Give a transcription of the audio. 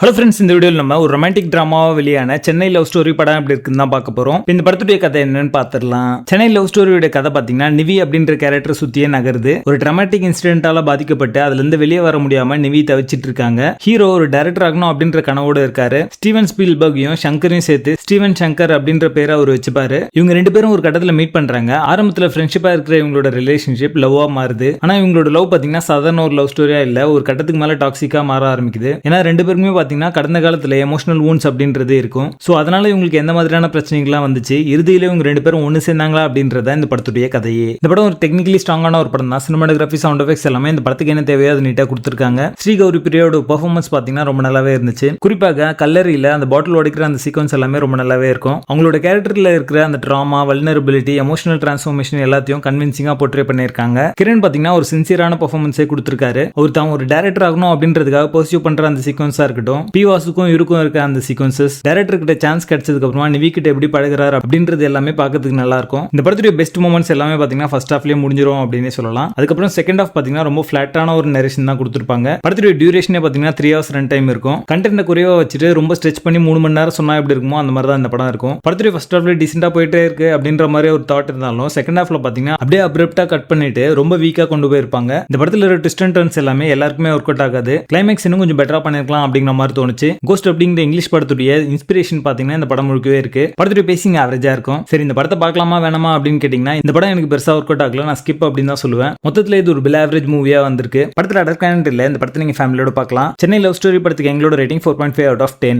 Hello friends, இந்த வீடியோவில் நம்ம ஒரு ரொமான்டிக் டிராமாவாக வெளியான சென்னை லவ் ஸ்டோரி படம் எப்படி இருக்குன்னு தான் பார்க்க போகிறோம். இந்த படத்துடைய கதை என்னன்னு பார்த்துடலாம். சென்னை லவ் ஸ்டோரியோட கதை பார்த்தீங்கன்னா நிவி அப்படின்ற கேரக்டர் சுற்றியே நகருது. ஒரு ட்ராமாட்டிக் இன்சிடென்ட்டால பாதிக்கப்பட்டு அதுலேருந்து வெளியே வர முடியாமல் நிவி தவிச்சிட்டு இருக்காங்க. ஹீரோ ஒரு டைரக்டர் ஆகணும் அப்படின்ற கனவோடு இருக்காரு. ஸ்டீவன் ஸ்பீல்பர்கையும் சங்கரையும் சேர்த்து ஸ்டீவன் சங்கர் அப்படின்ற பேரை அவர் வச்சுப்பாரு. இவங்க ரெண்டு பேரும் ஒரு கட்டத்தில் மீட் பண்றாங்க. ஆரம்பத்தில் ஃப்ரெண்ட்ஷிப்பாக இருக்கிற இவங்களோட ரிலேஷன்ஷிப் லவ்வா மாறுது. ஆனால் இவங்களோட லவ் பார்த்தீங்கன்னா சாதாரண ஒரு லவ் ஸ்டோரியா இல்லை, ஒரு கட்டத்துக்கு மேலே டாக்ஸிக்காக மாற ஆரம்பிக்குது. ஏன்னா ரெண்டு பேருமே கடந்த காலத்துல எமோஷனல் வூண்ட்ஸ் அப்படின்றது இருக்கும். சோ அதனால இவங்களுக்கு எந்த மாதிரியான பிரச்சனைகள்லாம் வந்துச்சு, இறுதியில இவங்க ரெண்டு பேரும் ஒன்னு சேர்ந்தாங்களா அப்படின்றத இந்த படத்துடைய கதையே. இந்த படம் ஒரு டெக்னிக்கலி ஸ்ட்ராங்கான ஒரு படம் தான். சினிமாட்டோகிராஃபி, சவுண்ட் எஃபெக்ட்ஸ் எல்லாமே இந்த படத்துக்கு என்ன தேவையோ அது நீட்டா கொடுத்துருக்காங்க. ஸ்ரீகௌரி பிரியோட பெர்ஃபார்மன்ஸ் பாத்தீங்கன்னா ரொம்ப நல்லாவே இருந்துச்சு. குறிப்பாக கல்லறையில அந்த பாட்டில் உடைக்கிற அந்த சீக்வன்ஸ் எல்லாமே ரொம்ப நல்லாவே இருக்கும். அவங்களோட கேரக்டர்ல இருக்கிற அந்த ட்ராமா, வல்னரபிலிட்டி, எமோஷனல் டிரான்ஸ்ஃபார்மேஷன் எல்லாத்தையும் கன்வின்சிங்கா போர்ட்ரே பண்ணிருக்காங்க. கிரண் பாத்தீங்கன்னா ஒரு சின்சியரான பெர்ஃபார்மன்ஸே கொடுத்திருக்காரு. அவர் தான் ஒரு டைரக்டர் ஆகணும் அப்படின்றதுக்காக பர்சியூ பண்ற அந்த சீக்வன்ஸா இருக்கட்டும், வாசுக்கும் இருக்கும் இருக்க அந்த சீக்வன்சஸ், டைரக்டர் கிட்ட சான்ஸ் கிடைச்சதுக்கு அப்புறமா நிவி கிட்ட எப்படி பழகுறாரு அப்படின்றது எல்லாமே பார்க்கிறதுக்கு நல்லா இருக்கும். இந்த படத்துடைய பெஸ்ட் மூமெண்ட்ஸ் எல்லாமே பாத்தீங்கன்னா ஃபர்ஸ்ட் ஹாஃப்லயே முடிஞ்சிரும் அப்படின்னு சொல்லலாம். அதுக்கப்புறம் செகண்ட் ஹாஃப் பாத்தீங்கன்னா ரொம்ப ஃபிளாட்டான ஒரு நரேஷன் தான் கொடுத்திருப்பாங்க. படத்துடைய டியூரேஷனே பாத்தீங்கன்னா 3 hours ரன் டைம் இருக்கும். கண்டென்ட் குறைவா வச்சுட்டு ரொம்ப ஸ்ட்ரெச் பண்ணி 3 மணி நேரம் சொன்னா எப்படி இருக்குமோ அந்த மாதிரி தான் இந்த படம் இருக்கும். படத்துடைய ஃபர்ஸ்ட் ஹாஃப்ல டீசெண்டா போயிட்டே இருக்கு அப்படின்ற மாதிரி ஒரு தாட் இருந்தாலும் செகண்ட் ஹாஃப்ல பாத்தீங்கன்னா அப்படியே அப்ரப்டா கட் பண்ணிட்டு ரொம்ப வீக்கா கொண்டு போயிருப்பாங்க. இந்த படத்துல இருக்கிற ட்விஸ்ட் அண்ட் டர்ன்ஸ் எல்லாமே எல்லாருக்குமே ஒர்க் அவுட் ஆகாது. கிளைமேக்ஸ் இன்னும் கொஞ்சம் பெட்டரா பண்ணிருக்கலாம் அப்படிங்கிற மாதிரி தோணுச்சு. கோஸ்ட் அப்படிங்கிற இங்கிலீஷ் படத்துடைய இன்ஸ்பிரேஷன் பாத்தீங்கன்னா இந்த படம் முழுக்கவே இருக்கு. படத்துடைய பேசிங் ஆவரேஜா இருக்கும். சரி, இந்த படத்தை பார்க்கலாமா வேணாமா அப்படின்னு கேட்டீங்கன்னா இந்த படம் எனக்கு பெருசா ஒர்க் அவுட் ஆகல, நான் ஸ்கிப் அப்படின்னு தான் சொல்லுவேன். மொத்தத்துல இது ஒரு பில் ஆவரேஜ் மூவியா வந்திருக்கு. படத்துல அடர்கானட் இல்ல. இந்த படத்தை நீங்க ஃபேமிலியோட பார்க்கலாம். சென்னை லவ் ஸ்டோரி படத்துக்கு எங்களோட ரேட்டிங் 4.5 out of 10.